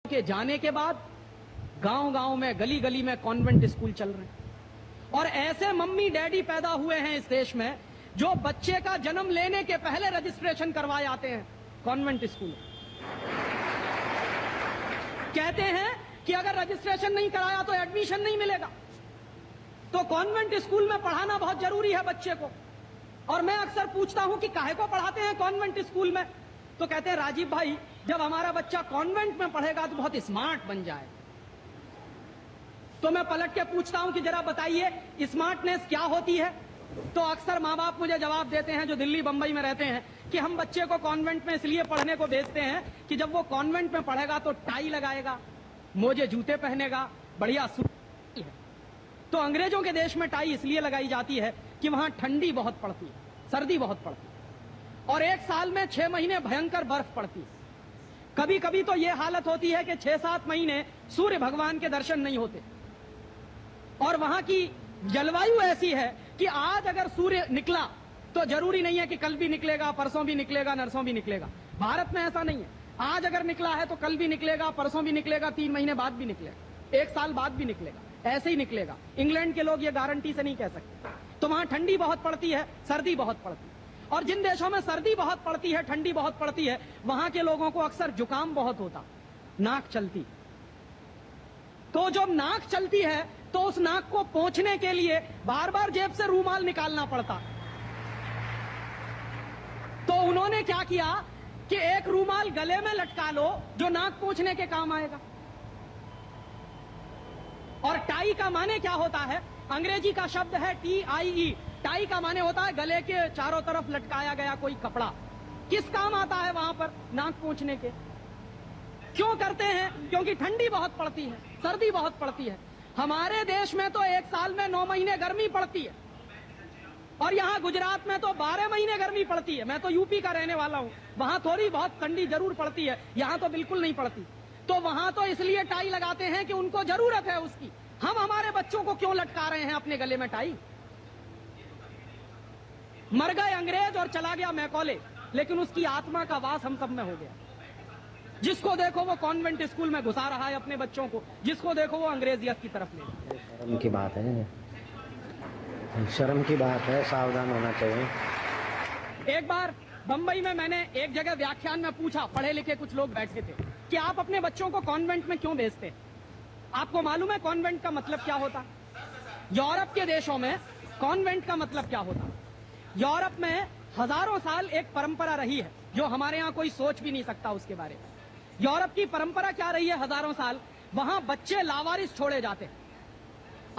के जाने के बाद गांव-गांव में, गली-गली में कॉन्वेंट स्कूल चल रहे हैं और ऐसे मम्मी डैडी पैदा हुए हैं इस देश में जो बच्चे का जन्म लेने के पहले रजिस्ट्रेशन करवाए आते हैं कॉन्वेंट स्कूल। कहते हैं कि अगर रजिस्ट्रेशन नहीं कराया तो एडमिशन नहीं मिलेगा। तो कॉन्वेंट स्कूल में पढ़ाना बहुत जरूरी है बच्चे को। और मैं अक्सर पूछता हूं कि काहे को पढ़ाते हैं कॉन्वेंट स्कूल में, तो कहते हैं राजीव भाई जब हमारा बच्चा कॉन्वेंट में पढ़ेगा तो बहुत स्मार्ट बन जाए। तो मैं पलट के पूछता हूं कि जरा बताइए स्मार्टनेस क्या होती है। तो अक्सर माँ बाप मुझे जवाब देते हैं जो दिल्ली बंबई में रहते हैं कि हम बच्चे को कॉन्वेंट में इसलिए पढ़ने को भेजते हैं कि जब वो कॉन्वेंट में पढ़ेगा तो टाई लगाएगा, मोजे जूते पहनेगा, बढ़िया सूट है। तो अंग्रेजों के देश में टाई इसलिए लगाई जाती है कि वहां ठंडी बहुत पड़ती है, सर्दी बहुत पड़ती है और एक साल में 6 महीने भयंकर बर्फ पड़ती है। कभी कभी तो यह हालत होती है कि 6-7 महीने सूर्य भगवान के दर्शन नहीं होते। और वहां की जलवायु ऐसी है कि आज अगर सूर्य निकला तो जरूरी नहीं है कि कल भी निकलेगा, परसों भी निकलेगा, नरसों भी निकलेगा। भारत में ऐसा नहीं है। आज अगर निकला है तो कल भी निकलेगा, परसों भी निकलेगा, 3 महीने बाद भी निकलेगा, 1 साल बाद भी निकलेगा, ऐसे ही निकलेगा। इंग्लैंड के लोग ये गारंटी से नहीं कह सकते। तो वहां ठंडी बहुत पड़ती है, सर्दी बहुत पड़ती है। और जिन देशों में सर्दी बहुत पड़ती है, ठंडी बहुत पड़ती है, वहां के लोगों को अक्सर जुकाम बहुत होता, नाक चलती। तो जब नाक चलती है तो उस नाक को पोंछने के लिए बार बार जेब से रूमाल निकालना पड़ता। तो उन्होंने क्या किया कि एक रूमाल गले में लटका लो जो नाक पोंछने के काम आएगा। और टाई का माने क्या होता है? अंग्रेजी का शब्द है TIE। टाई का माने होता है गले के चारों तरफ लटकाया गया कोई कपड़ा। किस काम आता है वहां पर? नाक पोंछने के। क्यों करते हैं? क्योंकि ठंडी बहुत पड़ती है, सर्दी बहुत पड़ती है। हमारे देश में तो 1 साल में 9 महीने गर्मी पड़ती है और यहाँ गुजरात में तो 12 महीने गर्मी पड़ती है। मैं तो यूपी का रहने वाला हूँ, वहां थोड़ी बहुत ठंडी जरूर पड़ती है, यहाँ तो बिल्कुल नहीं पड़ती। तो वहां तो इसलिए टाई लगाते हैं कि उनको जरूरत है उसकी। हम हमारे बच्चों को क्यों लटका रहे हैं अपने गले में टाई? मर गए अंग्रेज और चला गया मैकॉले, लेकिन उसकी आत्मा का वास हम सब में हो गया। जिसको देखो वो कॉन्वेंट स्कूल में घुसा रहा है अपने बच्चों को, जिसको देखो वो अंग्रेजियत की तरफ ले रहा है। शर्म की बात है, शर्म की बात है, सावधान होना चाहिए। एक बार बंबई में मैंने एक जगह व्याख्यान में पूछा, पढ़े लिखे कुछ लोग बैठे थे, कि आप अपने बच्चों को कॉन्वेंट में क्यों भेजते? आपको मालूम है कॉन्वेंट का मतलब क्या होता? यूरोप के देशों में कॉन्वेंट का मतलब क्या होता? यूरोप में हजारों साल एक परंपरा रही है जो हमारे यहाँ कोई सोच भी नहीं सकता उसके बारे में। यूरोप की परंपरा क्या रही है हजारों साल? वहां बच्चे लावारिस छोड़े जाते हैं।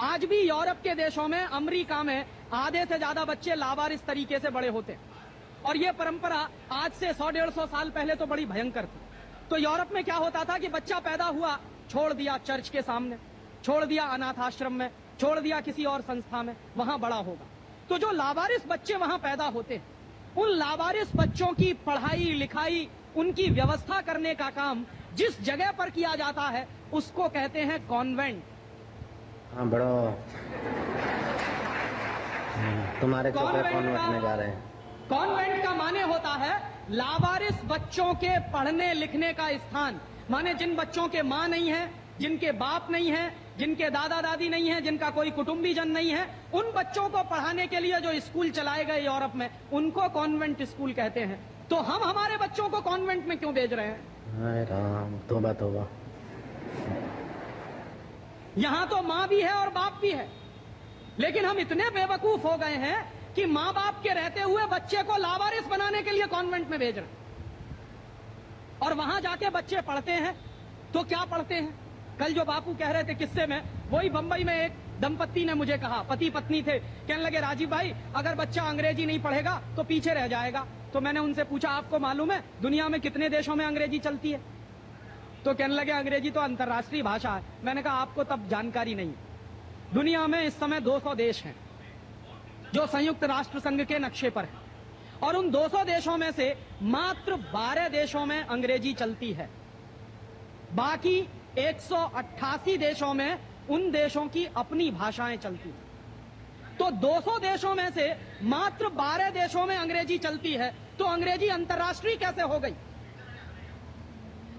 आज भी यूरोप के देशों में, अमेरिका में आधे से ज्यादा बच्चे लावारिस तरीके से बड़े होते हैं। और ये परंपरा आज से 100-150 साल पहले तो बड़ी भयंकर थी। तो यूरोप में क्या होता था कि बच्चा पैदा हुआ, छोड़ दिया चर्च के सामने, छोड़ दिया अनाथ आश्रम में, छोड़ दिया किसी और संस्था में, वहां बड़ा होगा। तो जो लावारिस बच्चे वहां पैदा होते हैं, उन लावारिस बच्चों की पढ़ाई लिखाई, उनकी व्यवस्था करने का काम जिस जगह पर किया जाता है उसको कहते हैं कॉन्वेंट। हाँ बड़ो, तुम्हारे कॉन्वेंट में जा रहे हैं। कॉन्वेंट का माने होता है लावारिस बच्चों के पढ़ने लिखने का स्थान। माने जिन बच्चों के माँ नहीं है, जिनके बाप नहीं है, जिनके दादा दादी नहीं है, जिनका कोई कुटुंबीजन नहीं है, उन बच्चों को पढ़ाने के लिए जो स्कूल चलाए गए यूरोप में, उनको कॉन्वेंट स्कूल कहते हैं। तो हम हमारे बच्चों को कॉन्वेंट में क्यों भेज रहे हैं? हाय राम, तौबा तौबा। यहाँ तो माँ भी है और बाप भी है, लेकिन हम इतने बेवकूफ हो गए हैं कि माँ बाप के रहते हुए बच्चे को लावारिस बनाने के लिए कॉन्वेंट में भेज रहे हैं। और वहां जाके बच्चे पढ़ते हैं तो क्या पढ़ते हैं? कल जो बापू कह रहे थे किस्से में, वही बंबई में एक दंपत्ति ने मुझे कहा, पति पत्नी थे, कहने लगे राजीव भाई अगर बच्चा अंग्रेजी नहीं पढ़ेगा तो पीछे रह जाएगा। तो मैंने उनसे पूछा आपको मालूम है दुनिया में कितने देशों में अंग्रेजी चलती है? तो कहने लगे अंग्रेजी तो अंतर्राष्ट्रीय भाषा है। मैंने कहा आपको तब जानकारी नहीं। दुनिया में इस समय 200 देश हैं जो संयुक्त राष्ट्र संघ के नक्शे पर है और उन 200 देशों में से मात्र 12 देशों में अंग्रेजी चलती है। बाकी 188 देशों में उन देशों की अपनी भाषाएं चलती हैं। तो 200 देशों में से मात्र 12 देशों में अंग्रेजी चलती है, तो अंग्रेजी अंतर्राष्ट्रीय कैसे हो गई?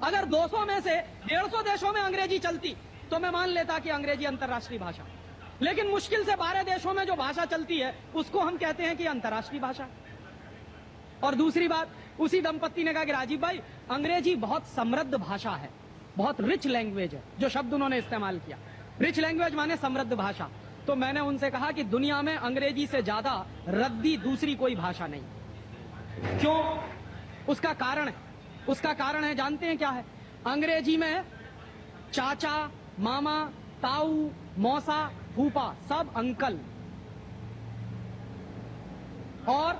अगर 200 में से 150 देशों में अंग्रेजी चलती तो मैं मान लेता कि अंग्रेजी अंतर्राष्ट्रीय भाषा, लेकिन मुश्किल से 12 देशों में जो भाषा चलती है उसको हम कहते हैं कि अंतर्राष्ट्रीय भाषा। और दूसरी बात, उसी दंपत्ति ने कहा कि राजीव भाई अंग्रेजी बहुत समृद्ध भाषा है, बहुत रिच लैंग्वेज है। जो शब्द उन्होंने इस्तेमाल किया, रिच लैंग्वेज माने समृद्ध भाषा। तो मैंने उनसे कहा कि दुनिया में अंग्रेजी से ज्यादा रद्दी दूसरी कोई भाषा नहीं। क्यों? उसका कारण है जानते हैं क्या है? अंग्रेजी में चाचा, मामा, ताऊ, मौसा, फूफा सब अंकल, और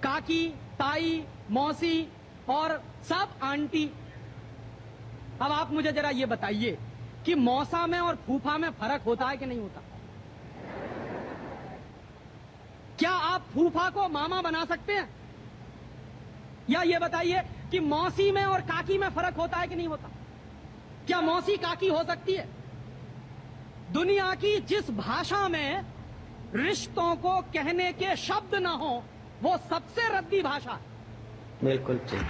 काकी, ताई, मौसी और सब आंटी। अब आप मुझे जरा ये बताइए कि मौसा में और फूफा में फर्क होता है कि नहीं होता? क्या आप फूफा को मामा बना सकते हैं? या ये बताइए कि मौसी में और काकी में फर्क होता है कि नहीं होता? क्या मौसी काकी हो सकती है? दुनिया की जिस भाषा में रिश्तों को कहने के शब्द ना हो वो सबसे रद्दी भाषा है। बिल्कुल ठीक।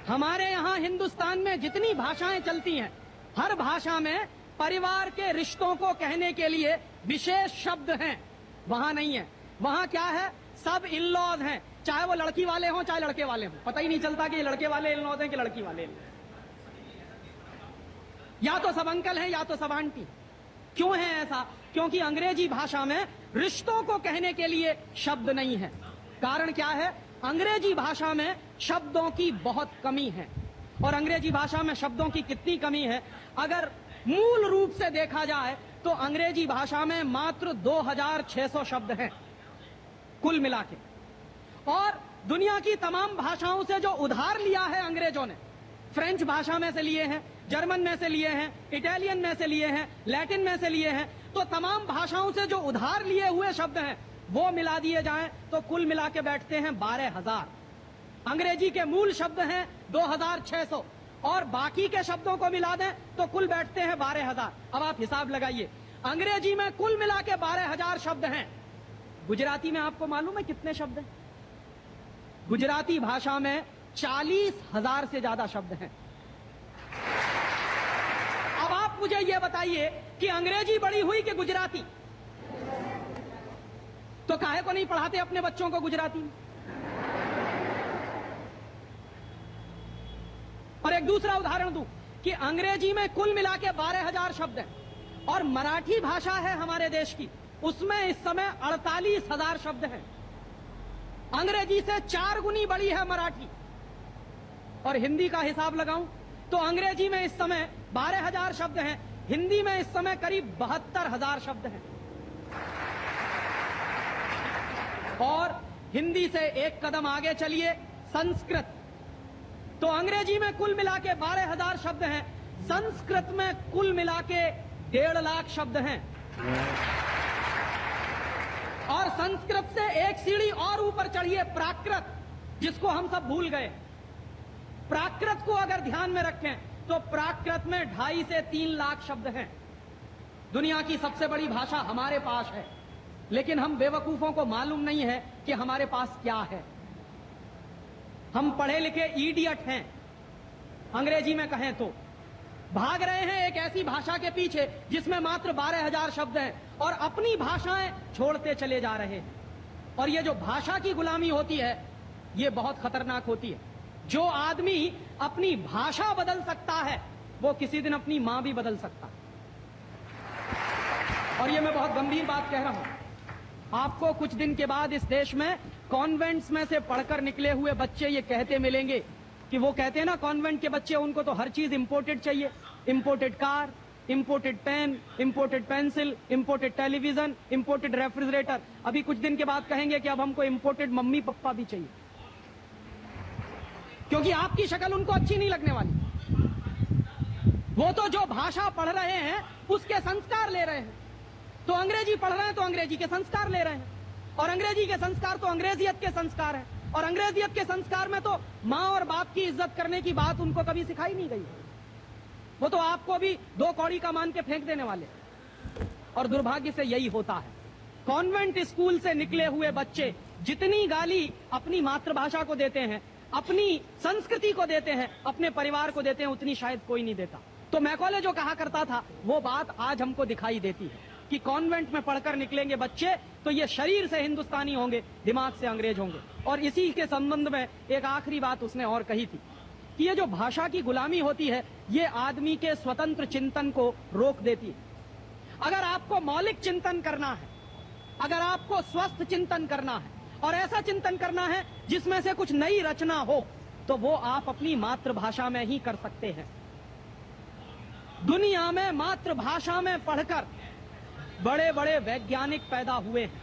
हमारे यहां हिंदुस्तान में जितनी भाषाएं चलती हैं, हर भाषा में परिवार के रिश्तों को कहने के लिए विशेष शब्द हैं। वहां नहीं है। वहां क्या है? सब इन लॉज हैं, चाहे वो लड़की वाले हों चाहे लड़के वाले हों। पता ही नहीं चलता कि ये लड़के वाले इन लॉज हैं कि लड़की वाले। या तो सब अंकल हैं या तो सब आंटी। क्यों है ऐसा? क्योंकि अंग्रेजी भाषा में रिश्तों को कहने के लिए शब्द नहीं है। कारण क्या है? अंग्रेजी भाषा में शब्दों की बहुत कमी है। और अंग्रेजी भाषा में शब्दों की कितनी कमी है? अगर मूल रूप से देखा जाए तो अंग्रेजी भाषा में मात्र 2600 शब्द हैं कुल मिला के। और दुनिया की तमाम भाषाओं से जो उधार लिया है अंग्रेजों ने, फ्रेंच भाषा में से लिए हैं, जर्मन में से लिए हैं, इटालियन में से लिए हैं, लैटिन में से लिए हैं, तो तमाम भाषाओं से जो उधार लिए हुए शब्द हैं वो मिला दिए जाएं तो कुल मिला के बैठते हैं 12,000। अंग्रेजी के मूल शब्द हैं 2600 और बाकी के शब्दों को मिला दें तो कुल बैठते हैं 12,000। अब आप हिसाब लगाइए, अंग्रेजी में कुल मिला के 12,000 शब्द हैं। गुजराती में आपको मालूम है कितने शब्द हैं? गुजराती भाषा में 40,000 से ज्यादा शब्द हैं। अब आप मुझे यह बताइए कि अंग्रेजी बड़ी हुई कि गुजराती? तो काहे को नहीं पढ़ाते अपने बच्चों को गुजराती में? और एक दूसरा उदाहरण दूं कि अंग्रेजी में कुल मिला के 12,000 शब्द हैं और मराठी भाषा है हमारे देश की, उसमें इस समय 48,000 शब्द हैं। अंग्रेजी से 4 गुनी बड़ी है मराठी। और हिंदी का हिसाब लगाऊं तो अंग्रेजी में इस समय 12,000 शब्द हैं, हिंदी में इस समय करीब 72,000 शब्द हैं। और हिंदी से एक कदम आगे चलिए, संस्कृत। तो अंग्रेजी में कुल मिला के 12,000 शब्द हैं, संस्कृत में कुल मिला के 1.5 लाख शब्द हैं। और संस्कृत से एक सीढ़ी और ऊपर चढ़िए, प्राकृत, जिसको हम सब भूल गए। प्राकृत को अगर ध्यान में रखें तो प्राकृत में 2.5 से 3 लाख शब्द हैं। दुनिया की सबसे बड़ी भाषा हमारे पास है, लेकिन हम बेवकूफों को मालूम नहीं है कि हमारे पास क्या है। हम पढ़े लिखे इडियट हैं, अंग्रेजी में कहें तो भाग रहे हैं एक ऐसी भाषा के पीछे जिसमें मात्र 12,000 शब्द हैं और अपनी भाषाएं छोड़ते चले जा रहे हैं। और ये जो भाषा की गुलामी होती है ये बहुत खतरनाक होती है। जो आदमी अपनी भाषा बदल सकता है वो किसी दिन अपनी मां भी बदल सकता है। और ये मैं बहुत गंभीर बात कह रहा हूं। आपको कुछ दिन के बाद इस देश में कॉन्वेंट्स में से पढ़कर निकले हुए बच्चे ये कहते मिलेंगे कि वो कहते हैं ना, कॉन्वेंट के बच्चे, उनको तो हर चीज इंपोर्टेड चाहिए। Imported car, imported pen, imported pencil, imported television, imported refrigerator. अभी कुछ दिन के बाद कहेंगे कि अब हमको इंपोर्टेड मम्मी पापा भी चाहिए, क्योंकि आपकी शक्ल उनको अच्छी नहीं लगने वाली। वो तो जो भाषा पढ़ रहे हैं उसके संस्कार ले रहे हैं। तो अंग्रेजी पढ़ रहे हैं तो अंग्रेजी के संस्कार ले रहे हैं, और अंग्रेजी के संस्कार तो अंग्रेजियत के संस्कार हैं। और अंग्रेजियत के संस्कार में तो माँ और बाप की इज्जत करने की बात उनको कभी सिखाई नहीं गई। वो तो आपको भी 2 कौड़ी का मान के फेंक देने वाले। और दुर्भाग्य से यही होता है। कॉन्वेंट स्कूल से निकले हुए बच्चे जितनी गाली अपनी मातृभाषा को देते हैं, अपनी संस्कृति को देते हैं, अपने परिवार को देते हैं, उतनी शायद कोई नहीं देता। तो मैकॉले जो कहा करता था वो बात आज हमको दिखाई देती है कि कॉन्वेंट में पढ़कर निकलेंगे बच्चे तो ये शरीर से हिंदुस्तानी होंगे, दिमाग से अंग्रेज होंगे। और इसी के संबंध में एक आखिरी बात उसने और कही थी कि ये जो भाषा की गुलामी होती है ये आदमी के स्वतंत्र चिंतन को रोक देती है। अगर आपको मौलिक चिंतन करना है, अगर आपको स्वस्थ चिंतन करना है और ऐसा चिंतन करना है जिसमें से कुछ नई रचना हो, तो वो आप अपनी मातृभाषा में ही कर सकते हैं। दुनिया में मातृभाषा में पढ़कर बड़े बड़े वैज्ञानिक पैदा हुए हैं।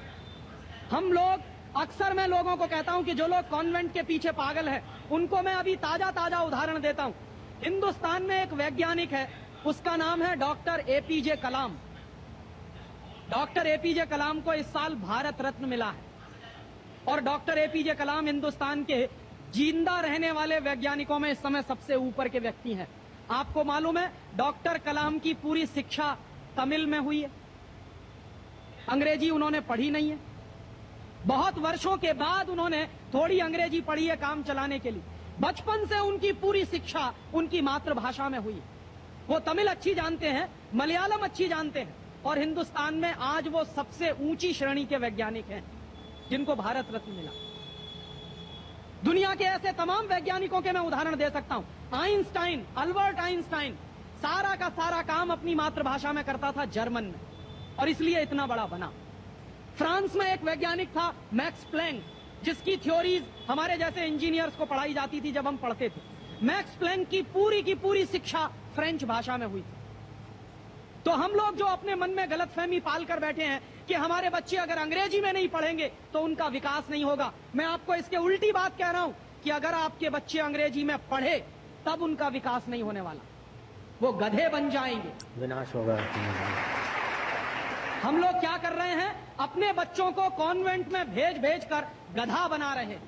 हम लोग अक्सर मैं लोगों को कहता हूं कि जो लोग कॉन्वेंट के पीछे पागल हैं उनको मैं अभी ताजा ताजा उदाहरण देता हूं। हिंदुस्तान में एक वैज्ञानिक है, उसका नाम है डॉक्टर एपीजे कलाम। डॉक्टर एपीजे कलाम को इस साल भारत रत्न मिला है और डॉक्टर एपीजे कलाम हिंदुस्तान के जिंदा रहने वाले वैज्ञानिकों में इस समय सबसे ऊपर के व्यक्ति हैं। आपको मालूम है डॉक्टर कलाम की पूरी शिक्षा तमिल में हुई है, अंग्रेजी उन्होंने पढ़ी नहीं है। बहुत वर्षों के बाद उन्होंने थोड़ी अंग्रेजी पढ़ी है काम चलाने के लिए। बचपन से उनकी पूरी शिक्षा उनकी मातृभाषा में हुई है। वो तमिल अच्छी जानते हैं, मलयालम अच्छी जानते हैं और हिंदुस्तान में आज वो सबसे ऊंची श्रेणी के वैज्ञानिक हैं जिनको भारत रत्न मिला। दुनिया के ऐसे तमाम वैज्ञानिकों के मैं उदाहरण दे सकता हूं। आइंस्टाइन, अल्बर्ट आइंस्टाइन सारा का सारा काम अपनी मातृभाषा में करता था, जर्मन में, और इसलिए इतना बड़ा बना। फ्रांस में एक वैज्ञानिक था मैक्स प्लैंक, जिसकी थ्योरीज हमारे जैसे इंजीनियर्स को पढ़ाई जाती थी जब हम पढ़ते थे। मैक्स प्लैंक की पूरी शिक्षा फ्रेंच भाषा में हुई थी। तो हम लोग जो अपने मन में गलतफहमी पाल कर बैठे हैं कि हमारे बच्चे अगर अंग्रेजी में नहीं पढ़ेंगे तो उनका विकास नहीं होगा, मैं आपको इसके उल्टी बात कह रहा हूं कि अगर आपके बच्चे अंग्रेजी में पढ़े तब उनका विकास नहीं होने वाला, वो गधे बन जाएंगे, विनाश होगा। हम लोग क्या कर रहे हैं, अपने बच्चों को कॉन्वेंट में भेज कर गधा बना रहे हैं।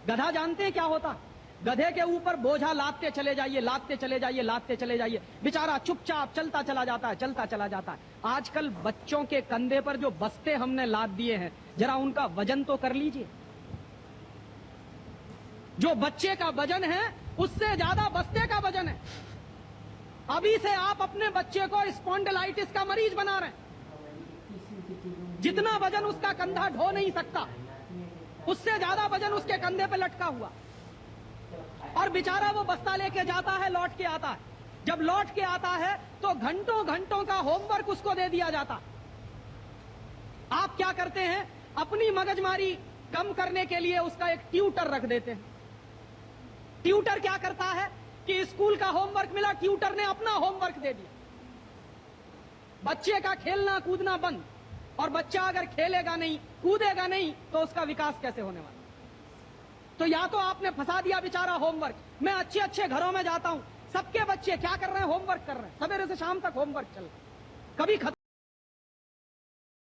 गधा जानते हैं क्या होता? गधे के ऊपर बोझा लादते चले जाइए, लादते चले जाइए, लादते चले जाइए, बेचारा चुपचाप चलता चला जाता है, चलता चला जाता है। आजकल बच्चों के कंधे पर जो बस्ते हमने लाद दिए हैं, जरा उनका वजन तो कर लीजिए। जो बच्चे का वजन है उससे ज्यादा बस्ते का वजन है। अभी से आप अपने बच्चे को स्पॉन्डिलाइटिस का मरीज बना रहे हैं। जितना वजन उसका कंधा ढो नहीं सकता, उससे ज्यादा वजन उसके कंधे पे लटका हुआ, और बेचारा वो बस्ता लेके जाता है, लौट के आता है। जब लौट के आता है तो घंटों घंटों का होमवर्क उसको दे दिया जाता। आप क्या करते हैं, अपनी मगजमारी कम करने के लिए उसका एक ट्यूटर रख देते हैं। ट्यूटर क्या करता है कि स्कूल का होमवर्क मिला, ट्यूटर ने अपना होमवर्क दे दिया। बच्चे का खेलना कूदना बंद, और बच्चा अगर खेलेगा नहीं, कूदेगा नहीं, तो उसका विकास कैसे होने वाला? तो या तो आपने फंसा दिया बेचारा होमवर्क। मैं अच्छे अच्छे घरों में जाता हूं, सबके बच्चे क्या कर रहे हैं, होमवर्क कर रहे हैं, सवेरे से शाम तक होमवर्क चल रहा है, कभी खत्म